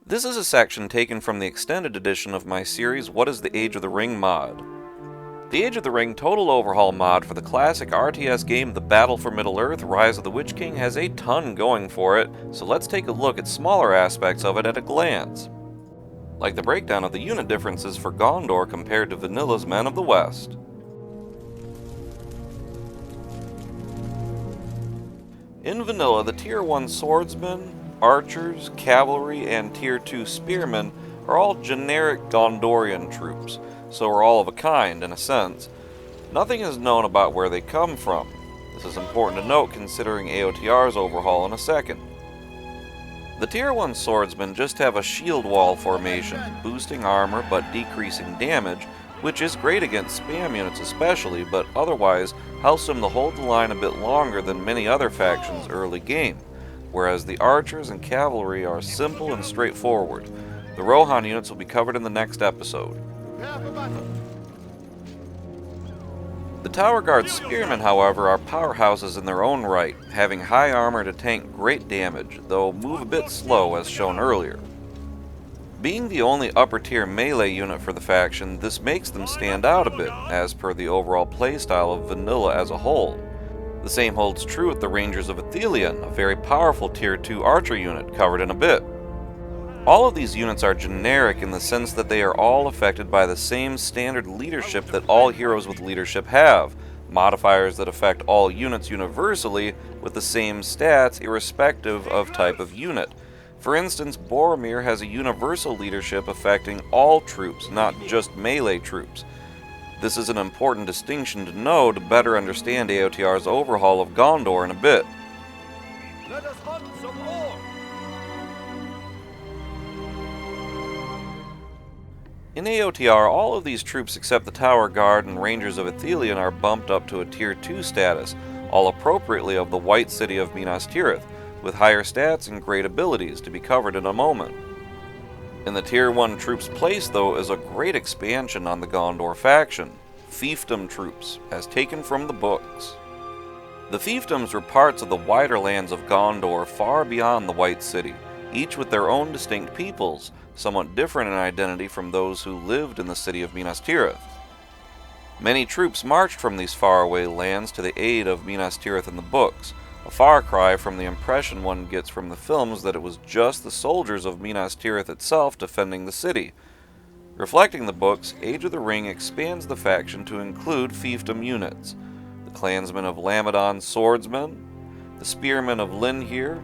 This is a section taken from the extended edition of my series What is the Age of the Ring mod. The Age of the Ring Total Overhaul mod for the classic RTS game The Battle for Middle-earth Rise of the Witch King has a ton going for it, so let's take a look at smaller aspects of it at a glance. Like the breakdown of the unit differences for Gondor compared to Vanilla's Men of the West. In Vanilla, the Tier 1 swordsmen, archers, cavalry, and Tier 2 spearmen are all generic Gondorian troops, so are all of a kind in a sense. Nothing is known about where they come from. This is important to note considering AOTR's overhaul in a second. The Tier 1 swordsmen just have a shield wall formation, boosting armor but decreasing damage, which is great against spam units especially, but otherwise helps them to hold the line a bit longer than many other factions early game, whereas the archers and cavalry are simple and straightforward. The Rohan units will be covered in the next episode. The Tower Guard spearmen, however, are powerhouses in their own right, having high armor to tank great damage, though move a bit slow as shown earlier. Being the only upper tier melee unit for the faction, this makes them stand out a bit, as per the overall playstyle of Vanilla as a whole. The same holds true with the Rangers of Athelion, a very powerful tier 2 archer unit, covered in a bit. All of these units are generic in the sense that they are all affected by the same standard leadership that all heroes with leadership have, modifiers that affect all units universally with the same stats irrespective of type of unit. For instance, Boromir has a universal leadership affecting all troops, not just melee troops. This is an important distinction to know to better understand AOTR's overhaul of Gondor in a bit. Let us hunt some more. In AOTR, all of these troops except the Tower Guard and Rangers of Athelion are bumped up to a Tier 2 status, all appropriately of the White City of Minas Tirith, with higher stats and great abilities to be covered in a moment. In the Tier 1 troops place, though, is a great expansion on the Gondor faction, fiefdom troops, as taken from the books. The fiefdoms were parts of the wider lands of Gondor far beyond the White City, each with their own distinct peoples, somewhat different in identity from those who lived in the city of Minas Tirith. Many troops marched from these faraway lands to the aid of Minas Tirith in the books, a far cry from the impression one gets from the films that it was just the soldiers of Minas Tirith itself defending the city. Reflecting the books, Age of the Ring expands the faction to include fiefdom units, the clansmen of Lamadon's swordsmen, the spearmen of Linhir,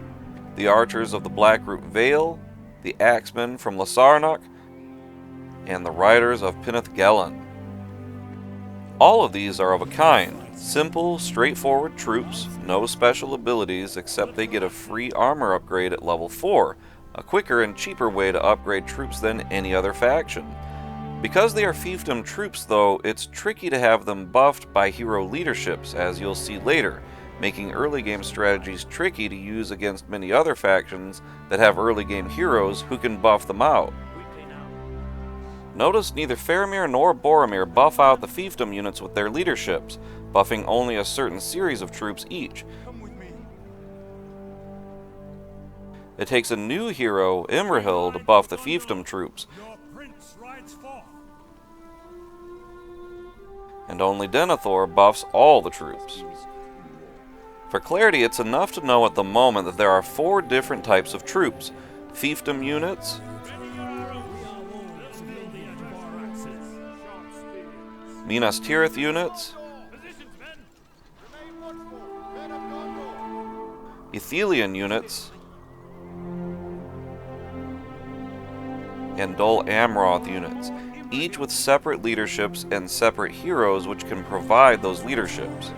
the archers of the Blackroot Vale, the axemen from Lasarnuk, and the riders of Pinnith Gelen. All of these are of a kind, simple, straightforward troops, no special abilities except they get a free armor upgrade at level 4, a quicker and cheaper way to upgrade troops than any other faction. Because they are fiefdom troops though, it's tricky to have them buffed by hero leaderships, as you'll see later, making early game strategies tricky to use against many other factions that have early game heroes who can buff them out. Notice neither Faramir nor Boromir buff out the fiefdom units with their leaderships, buffing only a certain series of troops each. It takes a new hero, Imrahil, to buff the fiefdom troops, and only Denethor buffs all the troops. For clarity, it's enough to know at the moment that there are 4 different types of troops: fiefdom units, Minas Tirith units, Athelion units, and Dol Amroth units, each with separate leaderships and separate heroes which can provide those leaderships.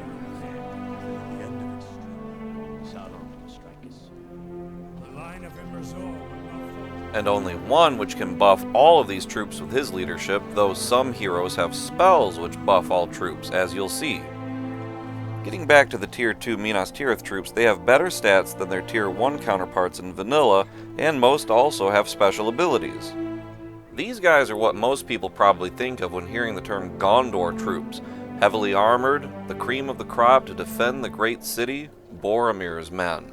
And only one which can buff all of these troops with his leadership, though some heroes have spells which buff all troops, as you'll see. Getting back to the Tier 2 Minas Tirith troops, they have better stats than their Tier 1 counterparts in Vanilla, and most also have special abilities. These guys are what most people probably think of when hearing the term Gondor troops, heavily armored, the cream of the crop to defend the great city, Boromir's men.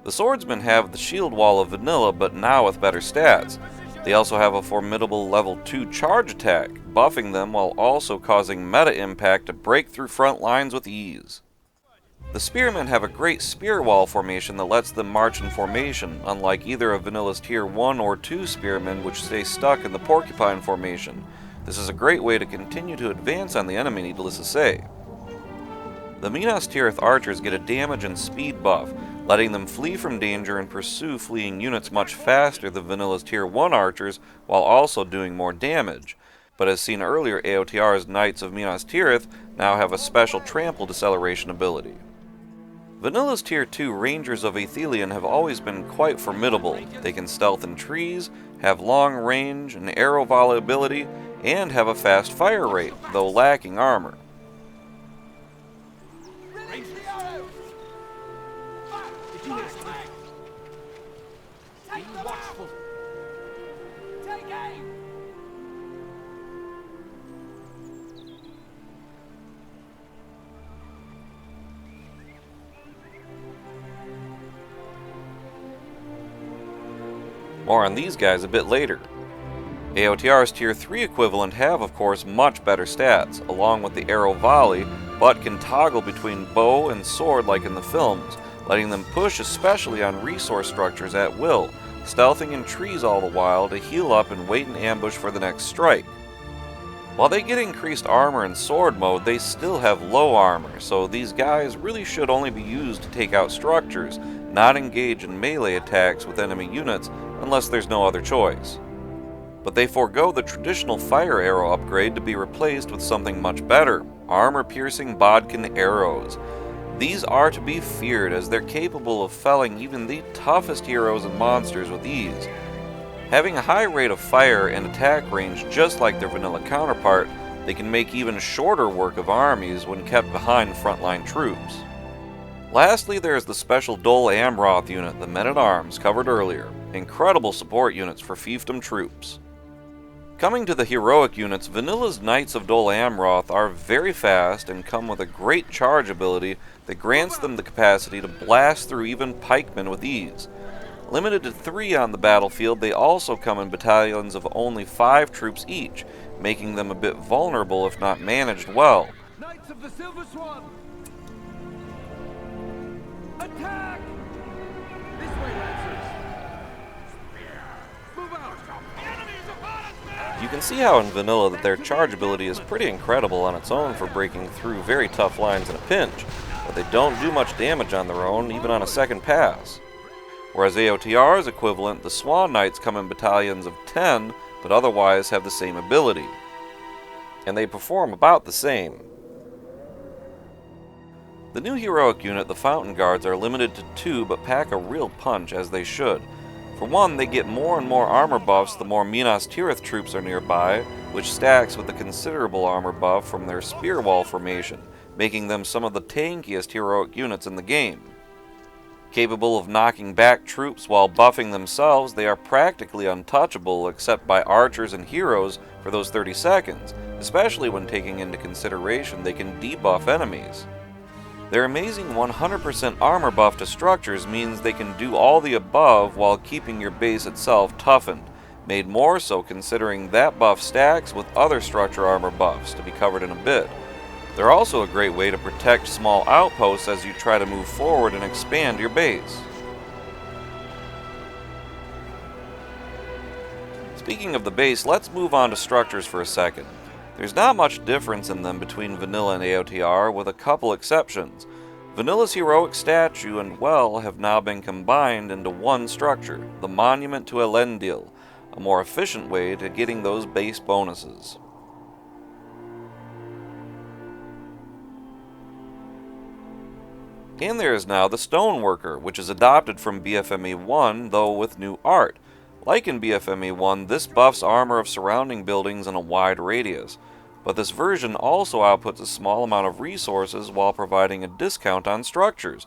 The swordsmen have the shield wall of vanilla, but now with better stats. They also have a formidable level 2 charge attack, buffing them while also causing meta impact to break through front lines with ease. The spearmen have a great spear wall formation that lets them march in formation, unlike either of Vanilla's tier 1 or 2 spearmen, which stay stuck in the porcupine formation. This is a great way to continue to advance on the enemy, needless to say. The Minas Tirith archers get a damage and speed buff, letting them flee from danger and pursue fleeing units much faster than Vanilla's tier 1 archers, while also doing more damage. But as seen earlier, AOTR's Knights of Minas Tirith now have a special trample deceleration ability. Vanilla's tier 2 Rangers of Aethelion have always been quite formidable. They can stealth in trees, have long range and arrow volley ability, and have a fast fire rate, though lacking armor. More on these guys a bit later. AOTR's tier 3 equivalent have of course much better stats, along with the arrow volley, but can toggle between bow and sword like in the films, letting them push especially on resource structures at will, stealthing in trees all the while to heal up and wait in ambush for the next strike. While they get increased armor in sword mode, they still have low armor, so these guys really should only be used to take out structures, not engage in melee attacks with enemy units unless there's no other choice. But they forego the traditional fire arrow upgrade to be replaced with something much better, armor-piercing bodkin arrows. These are to be feared as they're capable of felling even the toughest heroes and monsters with ease. Having a high rate of fire and attack range just like their vanilla counterpart, they can make even shorter work of armies when kept behind frontline troops. Lastly, there is the special Dol Amroth unit, the men-at-arms, covered earlier. Incredible support units for fiefdom troops. Coming to the heroic units, Vanilla's Knights of Dol Amroth are very fast and come with a great charge ability that grants them the capacity to blast through even pikemen with ease. Limited to 3 on the battlefield, they also come in battalions of only 5 troops each, making them a bit vulnerable if not managed well. Knights of the Silver Swan! Attack! This way, Lancers! Move out! The enemy's upon us, man! You can see how in Vanilla that their charge ability is pretty incredible on its own for breaking through very tough lines in a pinch, but they don't do much damage on their own, even on a second pass. Whereas AOTR's equivalent, the Swan Knights come in battalions of 10, but otherwise have the same ability. And they perform about the same. The new heroic unit, the Fountain Guards, are limited to 2 but pack a real punch, as they should. For one, they get more and more armor buffs the more Minas Tirith troops are nearby, which stacks with the considerable armor buff from their spear wall formation, making them some of the tankiest heroic units in the game. Capable of knocking back troops while buffing themselves, they are practically untouchable except by archers and heroes for those 30 seconds, especially when taking into consideration they can debuff enemies. Their amazing 100% armor buff to structures means they can do all the above while keeping your base itself toughened, made more so considering that buff stacks with other structure armor buffs, to be covered in a bit. They're also a great way to protect small outposts as you try to move forward and expand your base. Speaking of the base, let's move on to structures for a second. There's not much difference in them between Vanilla and AOTR, with a couple exceptions. Vanilla's heroic statue and well have now been combined into one structure, the Monument to Elendil, a more efficient way to getting those base bonuses. And there is now the Stoneworker, which is adopted from BFME 1, though with new art. Like in BFME 1, this buffs armor of surrounding buildings in a wide radius, but this version also outputs a small amount of resources while providing a discount on structures.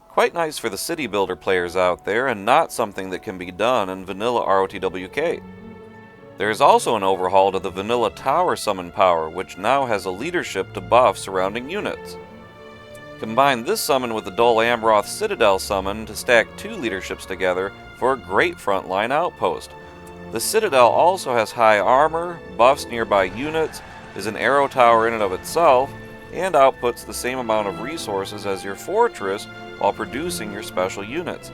Quite nice for the city builder players out there, and not something that can be done in vanilla ROTWK. There is also an overhaul to the vanilla tower summon power, which now has a leadership to buff surrounding units. Combine this summon with the Dull Amroth Citadel summon to stack 2 leaderships together for a great frontline outpost. The Citadel also has high armor, buffs nearby units, is an arrow tower in and of itself, and outputs the same amount of resources as your fortress while producing your special units.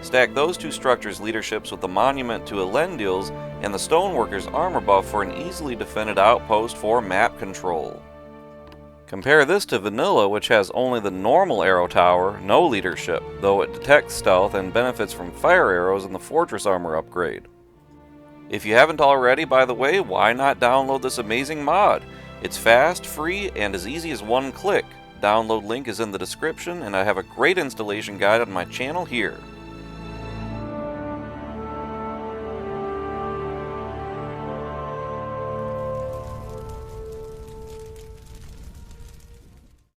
Stack those 2 structures' leaderships with the Monument to Elendil's and the Stoneworker's armor buff for an easily defended outpost for map control. Compare this to Vanilla, which has only the normal arrow tower, no leadership, though it detects stealth and benefits from fire arrows and the fortress armor upgrade. If you haven't already, by the way, why not download this amazing mod? It's fast, free, and as easy as 1 click. Download link is in the description, and I have a great installation guide on my channel here.